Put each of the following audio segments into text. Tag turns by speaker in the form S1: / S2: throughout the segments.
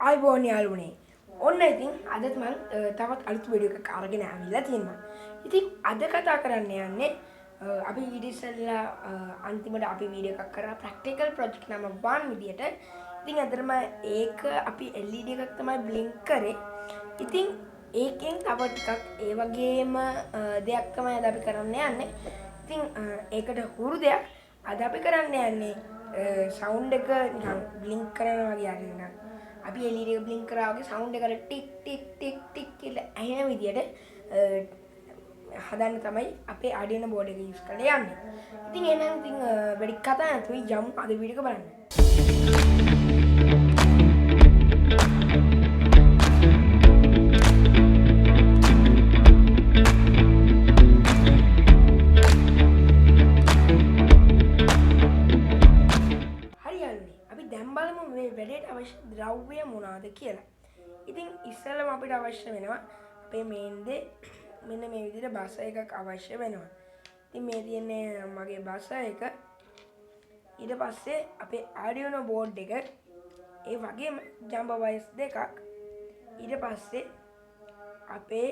S1: ආයිබෝන් යාළුවනේ. ඔන්න ඉතින් අදත් මම තවත් අලුත් වීඩියෝ එකක් අරගෙන ආවිල්ලා තියෙනවා. ඉතින් අද කතා කරන්න යන්නේ අපි ඊට ඉස්සෙල්ලා අන්තිමට අපි වීඩියෝ එකක් කරා ප්‍රැක්ටිකල් ප්‍රොජෙක්ට් නම 1 විදියට. ඉතින් අතරම ඒක අපි LED එකක් තමයි බ්ලින්ක් කරේ. ඉතින් ඒකෙන් තව ටිකක් ඒ වගේම දෙයක් තමයි අද අපි කරන්න යන්නේ. ඉතින් ඒකට හුරු දෙයක් අද අපි කරන්න යන්නේ සවුන්ඩ් එක නිකන් බ්ලින්ක් කරනවා වගේ අරින්න. අපි LED එක බ්ලින්ක් කරා වගේ සවුන්ඩ් එකට ටික් ටික් ටික් ටික් කියලා ඇහෙන විදියට හදන්න තමයි අපේ arduino board එක යූස් කරලා යන්නේ. ඉතින් එහෙනම් ඉතින් වැඩි කතා නැතුව යමු අද වීඩියෝ එක බලන්න. වැඩේට අවශ්‍ය ද්‍රව්‍ය මොනවාද කියලා. ඉතින් ඉස්සෙල්ලාම අපිට අවශ්‍ය වෙනවා අපේ මේන් දේ මෙන්න මේ විදිහට බස් එකක් අවශ්‍ය වෙනවා. ඉතින් මේ තියෙන්නේ මගේ බස් එක. ඊට පස්සේ අපේ arduino board එක ඒ වගේම jumper wires දෙකක්. ඊට පස්සේ අපේ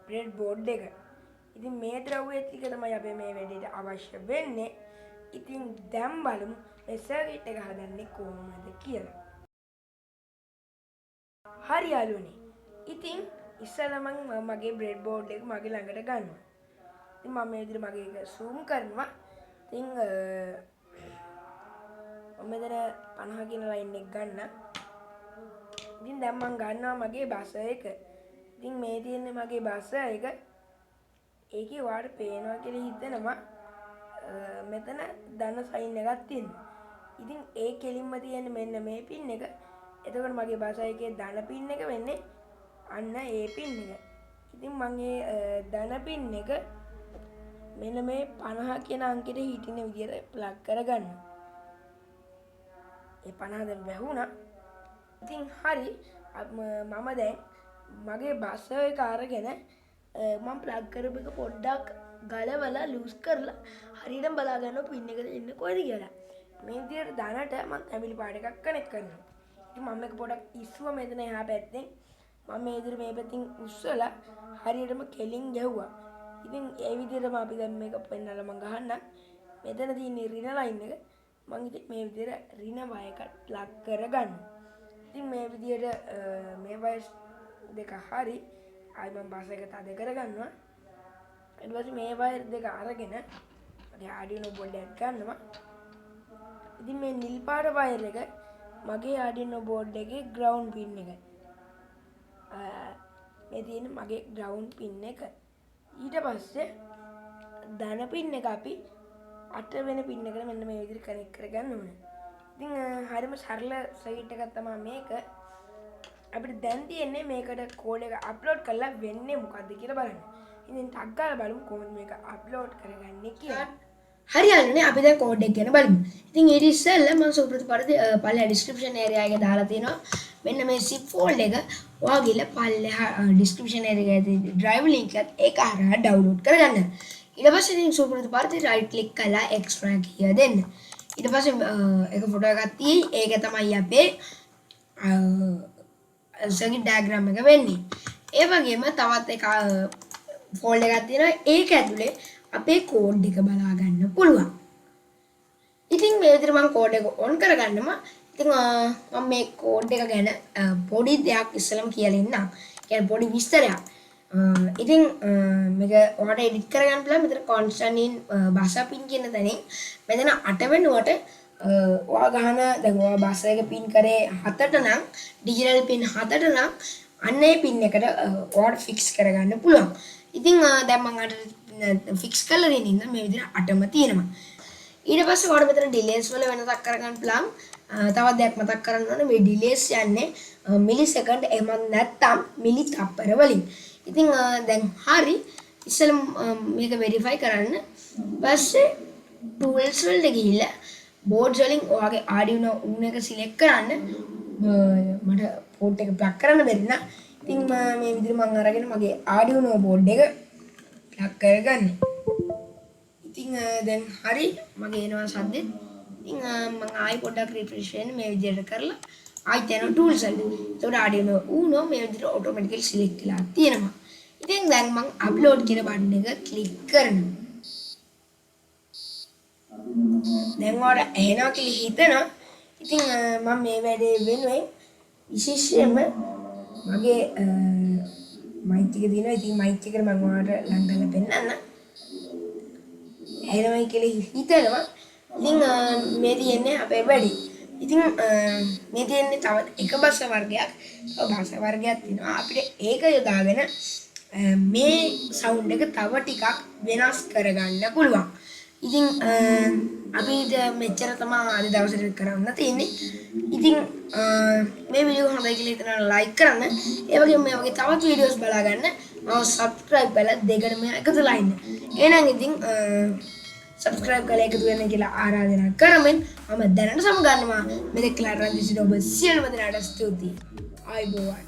S1: bread board එක. ඉතින් මේ ද්‍රව්‍ය ටික තමයි අපේ මේ වැඩේට අවශ්‍ය වෙන්නේ. ඉතින් දැන් බලමු මේ සර්කිට් එක හදන්නේ කොහොමද කියලා. හරි යාළුවනේ. ඉතින් ඉස්සෙල්ලා මම මගේ බ්‍රෙඩ් බෝඩ් එක මගේ ළඟට ගන්නවා. ඉතින් මම මේ විදිහට මගේ එක zoom කරනවා. ඉතින් මම මෙතන 50 කියන ලයින් එක ගන්න. ඉතින් දැන් මම ගන්නවා මගේ බස් එක. ඉතින් මේ තියෙන්නේ මගේ බස් එක. ඒකේ ඔයාලට පේනවා කියලා හිතනවා. මෙතන ධන සයින් එකක් තියෙනවා. ඉතින් ඒ කෙලින්ම තියෙන මෙන්න මේ පින් එක. එතකොට මගේ බස් එකේ ධන පින් එක වෙන්නේ අන්න ඒ පින් එක. ඉතින් මම ඒ ධන පින් එක මෙන්න මේ 50 කියන අංකෙට හිටින විදියට ප්ලග් කරගන්නවා. ඒ 50 දැන් වැහුණා. ඉතින් හරි මම දැන් මගේ බස් එක අරගෙන මම ප්ලග් කරපු එක පොඩ්ඩක් ගලවලා ලූස් කරලා හරියටම බලා ගන්නවා පින් එක දෙන්නේ කොහෙද කියලා. මේ විදිහට ධනට මම ඇමිලි පාඩ එකක් කනෙක්ට් කරනවා. ඉතින් මම මේක පොඩක් ඉස්සුවා මෙතන එහා පැත්තෙන්. මම මේ විදිහට මේ පැත්තෙන් උස්සලා හරියටම කෙලින් ගැහුවා. ඉතින් ඒ විදිහටම අපි දැන් මේක පෙන්නලා මම ගහන්නම්. මෙතන තියෙන රින ලයින් එක මම ඉතින් මේ විදිහට රින වයර් එක ප්ලග් කරගන්නවා. ඉතින් මේ විදිහට මේ වයර් දෙක හරි ආයි මම බස් එක තද කරගන්නවා. ඊට පස්සේ මේ වයර් දෙක අරගෙන මගේ arduino board එක ගන්නවා. ඉතින් මේ නිල් පාට වයර් එක මගේ arduino board එකේ ground pin එක. මේ තියෙන මගේ ground pin එක. ඊට පස්සේ ධන pin එක අපි 8 වෙනි pin එකට මෙන්න මේ විදිහට කනෙක්ට් කරගන්න ඕනේ. ඉතින් හරියම සරල සර්කිට් එකක් තමයි මේක. අපිට දැන් තියෙන්නේ මේකට කෝඩ් එක අප්ලෝඩ් කරලා වෙන්නේ මොකද්ද කියලා බලන්න. ඉතින් ටක් ගාලා බලමු කොහොමද මේක අප්ලෝඩ් කරගන්නේ කියලා. හරි යාළුවනේ අපි දැන් කෝඩ් එක ගැන බලමු. ඉතින් ඊට ඉස්සෙල්ලා මම සුප්‍රතිපරද පල්ලෙහා ඩිස්ක්‍රිප්ෂන් ඒරියා එකේ දාලා තියෙනවා. මෙන්න මේ zip folder එක ඔයා ගිහලා පල්ලෙහා ඩිස්ක්‍රිප්ෂන් ඒරියා එකේ drive link එකත් ඒක හරහා download කරගන්න. ඊට පස්සේ ඉතින් සුප්‍රතිපරද right click කරලා extract කිය දෙන්න. ඊට පස්සේ එක ෆොටෝ එකක් තියෙයි. ඒක තමයි අපේ circuit diagram එක වෙන්නේ. ඒ වගේම තවත් එක ෆෝල්ඩර් එකක් තියෙනවා. ඒක ඇතුලේ අපේ කෝඩ් එක බලා ගන්න පුළුවන්. ඉතින් මේ විදිහට මම කෝඩ් එක ඔන් කරගන්නවා. ඉතින් මම මේ කෝඩ් එක ගැන පොඩි දෙයක් ඉස්සෙල්ලාම කියලා ඉන්නම්. කියන්නේ පොඩි විස්තරයක්. ඉතින් මේක ඔයාලට එඩිට් කරගන්න පුළුවන්. මෙතන constant in භාෂා පින් කියන තැනින් මෙතන 8 වෙනුවට ඔයා ගහන දැන් ඔයා භාෂා එක පින් කරේ 7ට නම් ඩිජිටල් පින් 7ට නම් අන්න ඒ පින් එකට ඔයාලට ෆික්ස් කරගන්න පුළුවන්. ඉතින් දැන් මම අර ෆික්ස් කරලා දෙන්න ඉන්න මේ විදිහට 8ම තියෙනවා. ඊට පස්සේ ඔයාලට මෙතන ඩිලේස් වල වෙනසක් කරගන්න පුළුවන්. තවත් දෙයක් මතක් කරගන්න ඕනේ මේ ඩිලේස් යන්නේ මිලි සෙකන්ඩ් එහෙම නැත්නම් මිලි තප්පර වලින්. ඉතින් දැන් හරි ඉස්සෙල්ලා මේක වෙරිෆයි කරන්න. පස්සේ tools වලට ගිහිල්ලා boards වලින් ඔයාගේ arduino උන් එක සිලෙක්ට් කරන්න. මට port එක ප්ලග් කරන්න බැරි නම් ඉතින් මේ විදිහට මම අරගෙන මගේ arduino board එක ප්ලග් කරගන්න. ඉතින් දැන් හරි මගේ එනවා සද්දෙත්. ඉතින් මම ආයි පොඩ්ඩක් රිෆ්‍රෙෂ් වෙන්න මේ විදිහට කරලා ආයි යන ටූල්ස් වල. ඒකට ආඩියෝ උනෝ මේ විදිහට ඔටෝමැටිකලි සිලෙක්ට් වෙලා තියෙනවා. ඉතින් දැන් මම අප්ලෝඩ් කියන බටන් එක ක්ලික් කරනවා. දැන් ඔයාලා එහෙනවා කියලා හිතනවා. ඉතින් මම මේ වැඩේ වෙනුවෙන් විශේෂයෙන්ම මගේ මයික් එක දිනවා. ඉතින් මයික් එකට මම ඔයාලට ලං කරලා පෙන්නන්න. එහෙමයි කියලා හිතනවා. ඉතින් මේ තියෙන්නේ අපේ වැඩි. ඉතින් මේ තියෙන්නේ තව එක භාෂා වර්ගයක්. තව භාෂා වර්ගයක් තියෙනවා. අපිට ඒක යොදාගෙන මේ සවුන්ඩ් එක තව ටිකක් වෙනස් කරගන්න පුළුවන්. ඉතින් අපිට මෙච්චර තමයි අද දවසේ කරන්න තියෙන්නේ. ඉතින් මේ වීඩියෝ හොඳයි කියලා හිතනවා ලයික් කරන්න. ඒ වගේම මේ වගේ තවත් වීඩියෝස් බලා ගන්න මම සබ්ස්ක්‍රයිබ් කරලා දෙකටම එකතුලා ඉන්න. එහෙනම් ඉතින් සබ්ස්ක්‍රයිබ් කරලා එකතු වෙන්න කියලා ආරාධනා කරමින් මම දැනට සමු ගන්නවා. මෙතෙක් කල රන්දිසිට ඔබ සියලුම දෙනාට ස්තුතියි. ආයුබෝවන්.